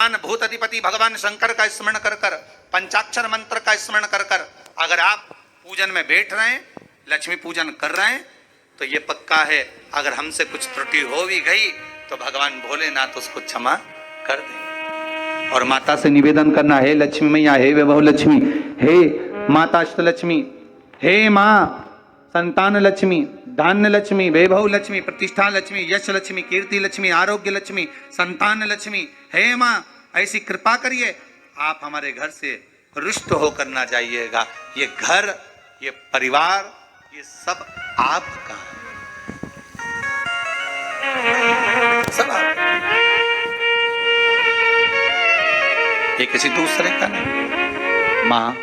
भगवान भूत अधिपति भगवान शंकर का स्मरण कर कर, पंचाक्षर मंत्र का स्मरण कर कर अगर आप पूजन में बैठ रहे हैं, लक्ष्मी पूजन कर रहे हैं, तो ये पक्का है अगर हमसे कुछ त्रुटि हो भी गई तो भगवान भोलेनाथ उसको क्षमा कर देंगे। और माता से निवेदन करना, हे लक्ष्मी मैया, हे वैभव लक्ष्मी, हे माता अष्टलक्ष्मी, हे माँ संतान लक्ष्मी, धान्य लक्ष्मी, वैभव लक्ष्मी, प्रतिष्ठा लक्ष्मी, यश लक्ष्मी, कीर्ति लक्ष्मी, आरोग्य लक्ष्मी, संतान लक्ष्मी, हे माँ ऐसी कृपा करिए, आप हमारे घर से रुष्ट होकर ना जाइएगा। ये घर, ये परिवार, ये सब आपका है, सब आपका। ये किसी दूसरे का नहीं। माँ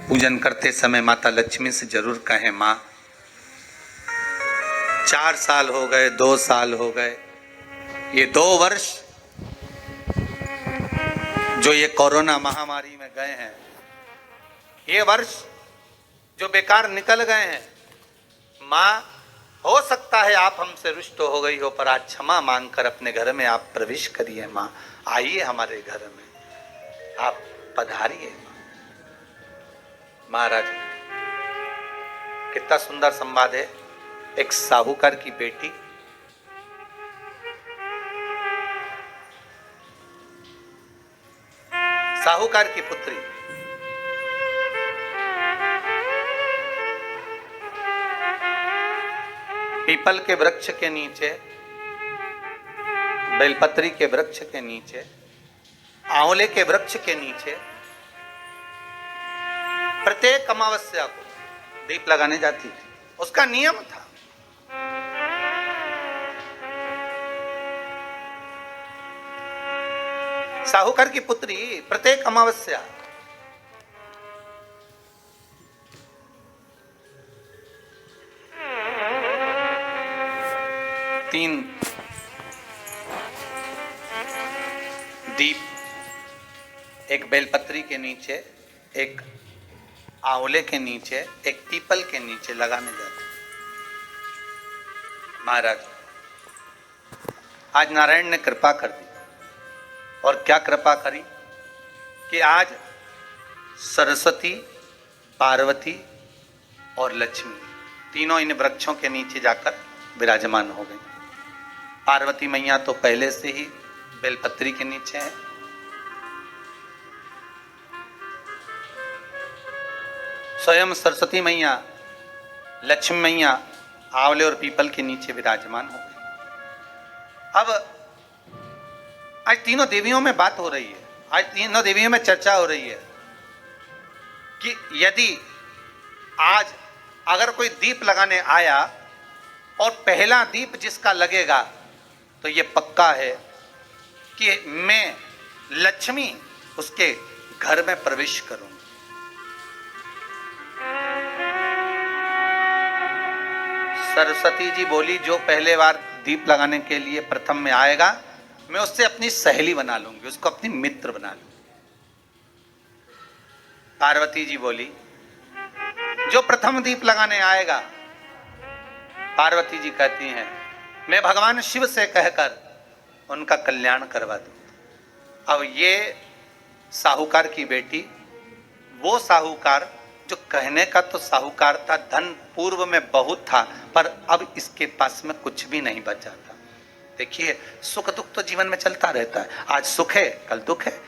पूजन करते समय माता लक्ष्मी से जरूर कहें, माँ 4 साल हो गए, 2 साल हो गए, ये 2 वर्ष जो ये कोरोना महामारी में गए हैं, ये वर्ष जो बेकार निकल गए हैं, माँ हो सकता है आप हमसे रुष्ट हो गई हो, पर आज क्षमा मांगकर अपने घर में आप प्रवेश करिए। माँ आइए हमारे घर में, आप पधारिए। महाराज कितना सुंदर संवाद है। एक साहूकार की बेटी साहूकार की पुत्री पीपल के वृक्ष के नीचे, बेलपत्री के वृक्ष के नीचे, आंवले के वृक्ष के नीचे प्रत्येक अमावस्या को दीप लगाने जाती थी। उसका नियम था। साहूकार की पुत्री प्रत्येक अमावस्या तीन दीप, एक बेलपत्री के नीचे, एक आंवले के नीचे, एक पीपल के नीचे लगाने जाते। महाराज आज नारायण ने कृपा कर दी, और क्या कृपा करी कि आज सरस्वती, पार्वती और लक्ष्मी तीनों इन वृक्षों के नीचे जाकर विराजमान हो गई। पार्वती मैया तो पहले से ही बेलपत्री के नीचे है, स्वयं सरस्वती मैया, लक्ष्मी मैया आंवले और पीपल के नीचे विराजमान हो गई। अब आज तीनों देवियों में बात हो रही है, आज तीनों देवियों में चर्चा हो रही है कि यदि आज अगर कोई दीप लगाने आया और पहला दीप जिसका लगेगा, तो ये पक्का है कि मैं लक्ष्मी उसके घर में प्रवेश करूंगी। सरस्वती जी बोली, जो पहले बार दीप लगाने के लिए प्रथम में आएगा, मैं उससे अपनी सहेली बना लूंगी, उसको अपनी मित्र बना लूंगी। पार्वती जी बोली, जो प्रथम दीप लगाने आएगा, पार्वती जी कहती हैं, मैं भगवान शिव से कहकर उनका कल्याण करवा दूं। अब ये साहूकार की बेटी, वो साहूकार जो कहने का तो साहूकार था, धन पूर्व में बहुत था, पर अब इसके पास में कुछ भी नहीं बचा था। देखिए, सुख दुख तो जीवन में चलता रहता है। आज सुख है, कल दुख है,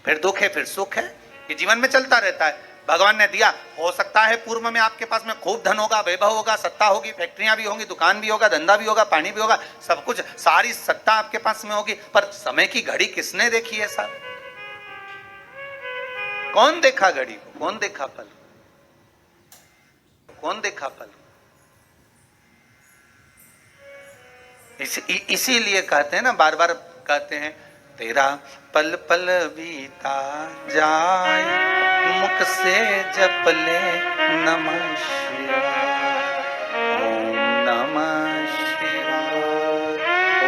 फिर दुख है, फिर सुख है। ये जीवन में चलता रहता है। भगवान ने दिया, हो सकता है पूर्व में आपके पास में खूब धन होगा, वैभव होगा, सत्ता होगी, फैक्ट्रियां भी होंगी, दुकान भी होगा, धंधा भी होगा, पानी भी होगा, सब कुछ, सारी सत्ता आपके पास में होगी, पर समय की घड़ी किसने देखी है साहब? कौन देखा घड़ी को? कौन देखा पल? कौन देखा पल? इसीलिए कहते हैं ना, बार बार कहते हैं, तेरा पल पल बीता जाए, मुख से जप ले नमः शिवाय, ओम नमः शिवाय,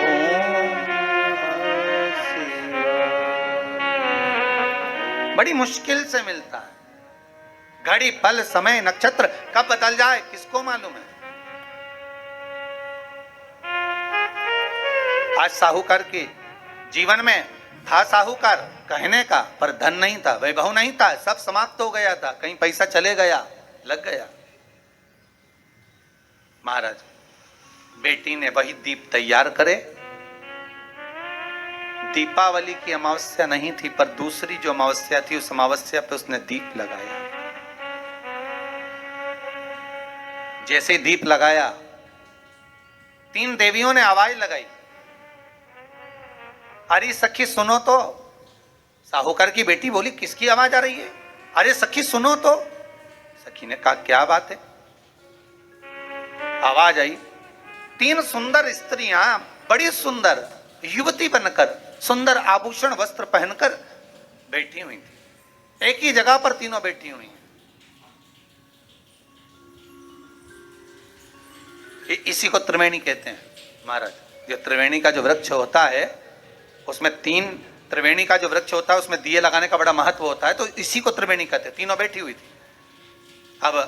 ओम नमः शिवाय। बड़ी मुश्किल से मिलता है। घड़ी, पल, समय, नक्षत्र कब बदल जाए किसको मालूम है? आज साहूकार की जीवन में था साहूकार कहने का, पर धन नहीं था, वैभव नहीं था, सब समाप्त हो गया था, कहीं पैसा चले गया, लग गया। महाराज बेटी ने वही दीप तैयार करे। दीपावली की अमावस्या नहीं थी, पर दूसरी जो अमावस्या थी उस अमावस्या पे उसने दीप लगाया। जैसे ही दीप लगाया, 3 देवियों ने आवाज लगाई, अरे सखी सुनो तो। साहूकार की बेटी बोली, किसकी आवाज आ रही है? अरे सखी सुनो तो। सखी ने कहा, क्या बात है? आवाज आई, 3 सुंदर स्त्रियां, बड़ी सुंदर युवती बनकर, सुंदर आभूषण वस्त्र पहनकर बैठी हुई थी। एक ही जगह पर तीनों बैठी हुई हैं। इसी को त्रिवेणी कहते हैं महाराज। जो त्रिवेणी का जो वृक्ष होता है, उसमें 3 त्रिवेणी का जो वृक्ष होता है उसमें दिए लगाने का बड़ा महत्व होता है, तो इसी को त्रिवेणी कहते हैं। तीनों बैठी हुई थी। अब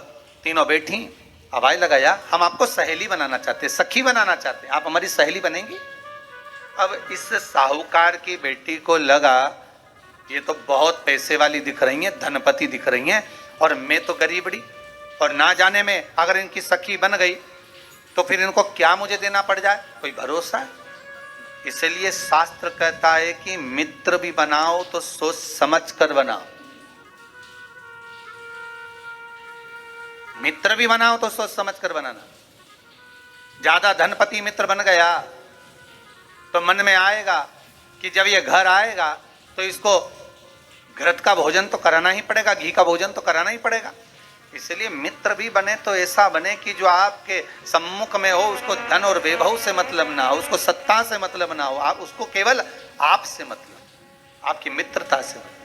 तीनों बैठी, आवाज लगाया, हम आपको सहेली बनाना चाहते हैं, सखी बनाना चाहते हैं, आप हमारी सहेली बनेंगी? अब इस साहूकार की बेटी को लगा, ये तो बहुत पैसे वाली दिख रही हैं, धनपति दिख रही हैं, और मैं तो गरीबड़ी, और ना जाने में अगर इनकी सखी बन गई तो फिर इनको क्या मुझे देना पड़ जाए, कोई भरोसा है? इसलिए शास्त्र कहता है कि मित्र भी बनाओ तो सोच समझ कर बनाओ। मित्र भी बनाओ तो सोच समझ कर बनाना। ज्यादा धनपति मित्र बन गया तो मन में आएगा कि जब ये घर आएगा तो इसको घृत का भोजन तो कराना ही पड़ेगा, घी का भोजन तो कराना ही पड़ेगा। इसलिए मित्र भी बने तो ऐसा बने कि जो आपके सम्मुख में हो, उसको धन और वैभव से मतलब ना हो, उसको सत्ता से मतलब ना हो, आप उसको केवल आपसे मतलब, आपकी मित्रता से मतलब।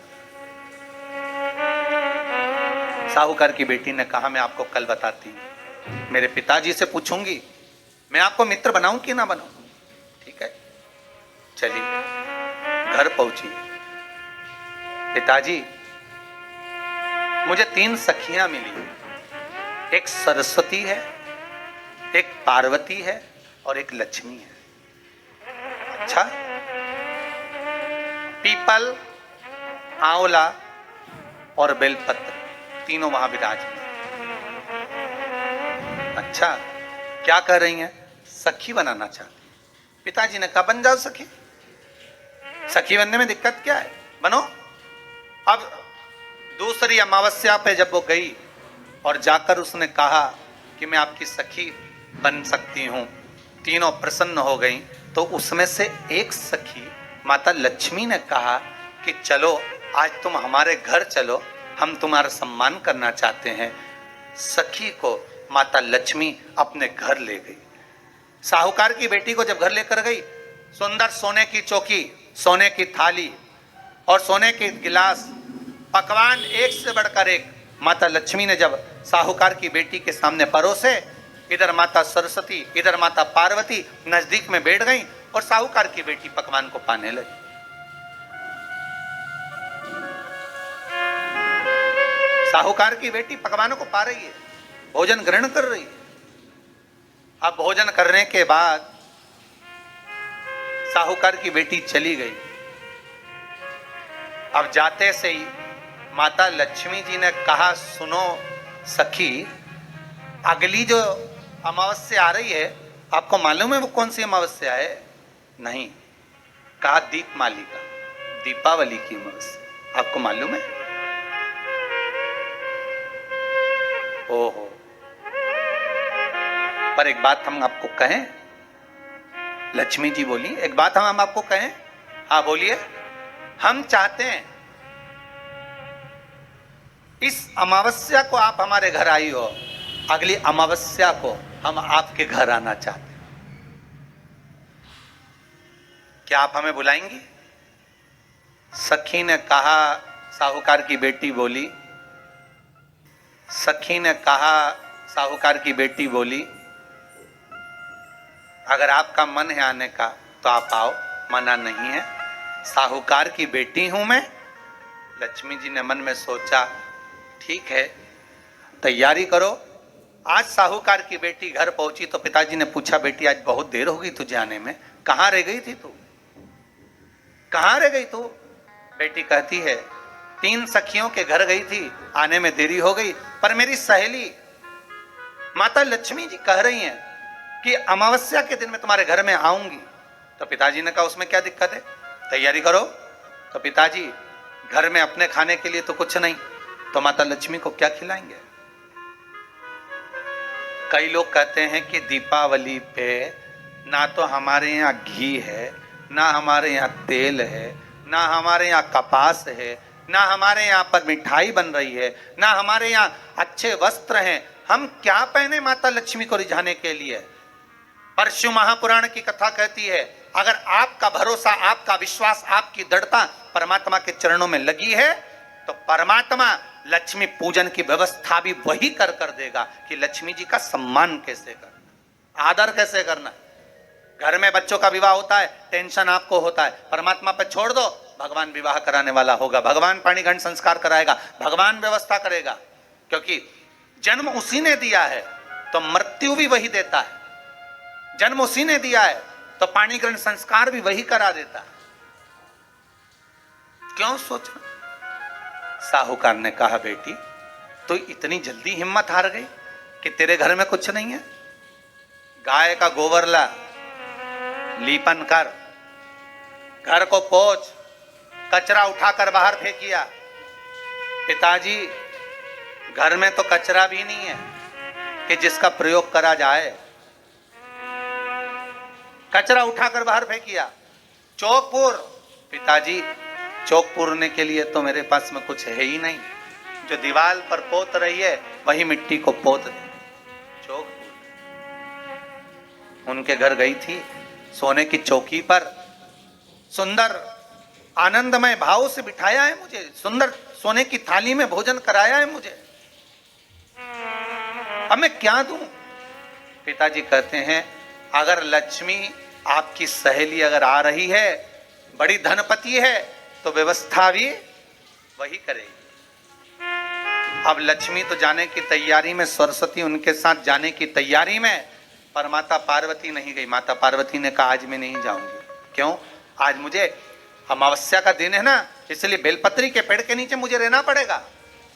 साहूकार की बेटी ने कहा, मैं आपको कल बताती हूं, मेरे पिताजी से पूछूंगी, मैं आपको मित्र बनाऊं कि ना बनाऊं? ठीक है, चलिए। घर पहुंची, पिताजी मुझे 3 सखियां मिली, एक सरस्वती है, एक पार्वती है और एक लक्ष्मी है। अच्छा, पीपल, आंवला और बेलपत्र तीनों वहां विराजमान। अच्छा, क्या कर रही हैं? सखी बनाना चाहती। पिताजी ने कहा, बन जाओ सखी। सखी बनने में दिक्कत क्या है, बनो। अब दूसरी अमावस्या पे जब वो गई और जाकर उसने कहा कि मैं आपकी सखी बन सकती हूं, तीनों प्रसन्न हो गई। तो उसमें से एक सखी माता लक्ष्मी ने कहा कि चलो आज तुम हमारे घर चलो, हम तुम्हारा सम्मान करना चाहते हैं। सखी को माता लक्ष्मी अपने घर ले गई। साहूकार की बेटी को जब घर लेकर गई, सुंदर सोने की चौकी, सोने की थाली और सोने के गिलास, पकवान एक से बढ़कर एक माता लक्ष्मी ने जब साहूकार की बेटी के सामने परोसे, इधर माता सरस्वती, इधर माता पार्वती नजदीक में बैठ गई और साहूकार की बेटी पकवान को पाने लगी। साहूकार की बेटी पकवानों को पा रही है, भोजन ग्रहण कर रही है। अब भोजन करने के बाद साहूकार की बेटी चली गई। अब जाते से ही माता लक्ष्मी जी ने कहा, सुनो सखी, अगली जो अमावस्या आ रही है, आपको मालूम है वो कौन सी अमावस्या है? नहीं। कहा, दीपमालिका, दीपावली की अमावस्या, आपको मालूम है? ओहो, पर एक बात हम आपको कहें। लक्ष्मी जी बोली, एक बात हम आपको कहें। हाँ बोलिए। हम चाहते हैं इस अमावस्या को आप हमारे घर आई हो, अगली अमावस्या को हम आपके घर आना चाहते हैं। क्या आप हमें बुलाएंगी? सखी ने कहा, साहूकार की बेटी बोली, सखी ने कहा, साहूकार की बेटी बोली, अगर आपका मन है आने का तो आप आओ, मना नहीं है। साहूकार की बेटी हूं मैं। लक्ष्मी जी ने मन में सोचा, ठीक है, तैयारी करो। आज साहूकार की बेटी घर पहुंची तो पिताजी ने पूछा, बेटी आज बहुत देर हो गई तुझे आने में, कहाँ रह गई थी तू? कहाँ रह गई तू? बेटी कहती है 3 सखियों के घर गई थी, आने में देरी हो गई, पर मेरी सहेली माता लक्ष्मी जी कह रही हैं कि अमावस्या के दिन में तुम्हारे घर में आऊंगी। तो पिताजी ने कहा उसमें क्या दिक्कत है, तैयारी करो। तो पिताजी घर में अपने खाने के लिए तो कुछ नहीं, तो माता लक्ष्मी को क्या खिलाएंगे? कई लोग कहते हैं कि दीपावली पे ना तो हमारे यहाँ घी है, ना हमारे यहाँ तेल है, ना हमारे यहाँ कपास है, ना हमारे यहाँ पर मिठाई बन रही है, ना हमारे यहाँ अच्छे वस्त्र हैं, हम क्या पहने माता लक्ष्मी को रिझाने के लिए? परशु महापुराण की कथा कहती है अगर आपका भरोसा, आपका विश्वास, आपकी दृढ़ता परमात्मा के चरणों में लगी है तो परमात्मा लक्ष्मी पूजन की व्यवस्था भी वही कर देगा कि लक्ष्मी जी का सम्मान कैसे करना, आदर कैसे करना। घर में बच्चों का विवाह होता है, टेंशन आपको होता है, परमात्मा पे छोड़ दो, भगवान विवाह कराने वाला होगा, भगवान पाणिग्रहण संस्कार कराएगा, भगवान व्यवस्था करेगा, क्योंकि जन्म उसी ने दिया है तो मृत्यु भी वही देता है, जन्म उसी ने दिया है तो पाणिग्रहण संस्कार भी वही करा देता है। क्यों सोचना? साहूकार ने कहा बेटी तो इतनी जल्दी हिम्मत हार गई कि तेरे घर में कुछ नहीं है? गाय का गोबर ला, लीपन कर, घर को पोंछ, कचरा उठाकर बाहर फेंकिया। पिताजी घर में तो कचरा भी नहीं है कि जिसका प्रयोग करा जाए, कचरा उठाकर बाहर फेंकिया। चौक पूर, पिताजी चौक पूरने के लिए तो मेरे पास में कुछ है ही नहीं, जो दीवार पर पोत रही है वही मिट्टी को पोत दे। चौक उनके घर गई थी, सोने की चौकी पर सुंदर आनंदमय भाव से बिठाया है मुझे, सुंदर सोने की थाली में भोजन कराया है मुझे, अब मैं क्या दूं? पिताजी कहते हैं अगर लक्ष्मी आपकी सहेली अगर आ रही है, बड़ी धनपति है, तो व्यवस्था भी वही करेगी। अब लक्ष्मी तो जाने की तैयारी में, सरस्वती उनके साथ जाने की तैयारी में, पर माता पार्वती नहीं गई। माता पार्वती ने कहा आज मैं नहीं जाऊंगी। क्यों? आज मुझे अमावस्या का दिन है ना, इसलिए बेलपत्री के पेड़ के नीचे मुझे रहना पड़ेगा।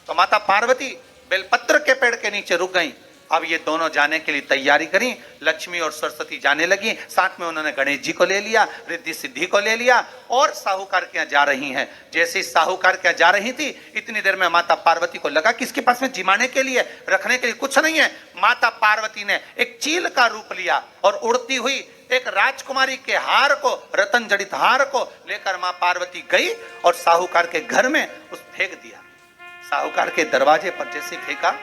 तो माता पार्वती बेलपत्र के पेड़ के नीचे रुक गई। अब ये दोनों जाने के लिए तैयारी करी, लक्ष्मी और सरस्वती जाने लगी, साथ में उन्होंने गणेश जी को ले लिया, रिद्धि सिद्धि को ले लिया और साहूकार के यहाँ जा रही हैं। जैसे ही साहूकार के यहाँ जा रही थी, इतनी देर में माता पार्वती को लगा कि इसके पास में जिमाने के लिए, रखने के लिए कुछ नहीं है। माता पार्वती ने एक चील का रूप लिया और उड़ती हुई एक राजकुमारी के हार को, रतन जड़ित हार को लेकर मां पार्वती गई और साहूकार के घर में उस फेंक दिया। साहूकार के दरवाजे पर जैसे फेंका,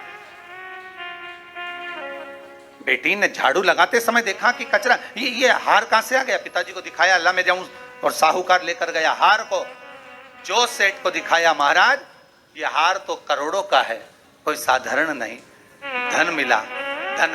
बेटी ने झाड़ू लगाते समय देखा कि कचरा, ये हार कहां से आ गया? पिताजी को दिखाया, अल्लाह मैं जाऊं, और साहूकार लेकर गया हार को। जो सेठ को दिखाया, महाराज ये हार तो करोड़ों का है, कोई साधारण नहीं। धन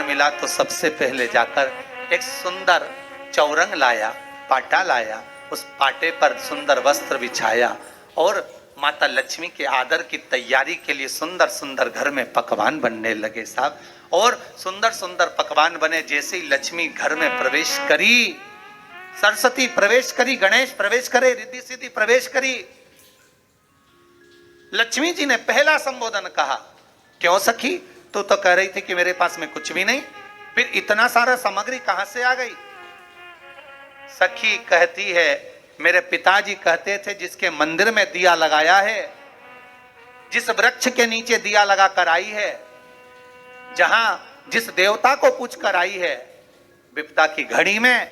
मिला तो सबसे पहले जाकर एक सुंदर चौरंग लाया, पाटा लाया, उस पाटे पर सुंदर वस्त्र बिछाया और माता लक्ष्मी के आदर की तैयारी के लिए सुंदर सुंदर घर में पकवान बनने लगे साहब। और सुंदर सुंदर पकवान बने। जैसे ही लक्ष्मी घर में प्रवेश करी, सरस्वती प्रवेश करी, गणेश प्रवेश करे, रिद्धि सिद्धि प्रवेश करी, लक्ष्मी जी ने पहला संबोधन कहा, क्यों सखी, तू तो कह रही थी कि मेरे पास में कुछ भी नहीं, फिर इतना सारा सामग्री कहां से आ गई? सखी कहती है मेरे पिताजी कहते थे जिसके मंदिर में दिया लगाया है, जिस वृक्ष के नीचे दिया लगा कर आई है, जहां जिस देवता को पूछ कर आई है, विपदा की घड़ी में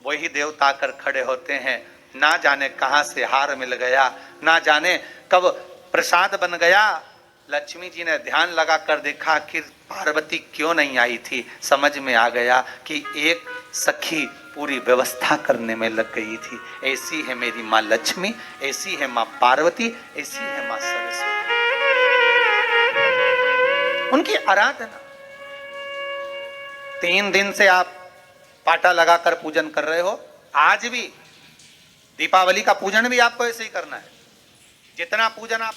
वही देवता आकर खड़े होते हैं। ना जाने कहां से हार मिल गया, ना जाने कब प्रसाद बन गया। लक्ष्मी जी ने ध्यान लगा कर देखा कि पार्वती क्यों नहीं आई थी। समझ में आ गया कि एक सखी पूरी व्यवस्था करने में लग गई थी। ऐसी है मेरी माँ लक्ष्मी, ऐसी है माँ पार्वती, ऐसी है माँ सरस्वती। उनकी आराधना 3 दिन से आप पाटा लगाकर पूजन कर रहे हो। आज भी दीपावली का पूजन भी आपको ऐसे ही करना है। जितना पूजन आप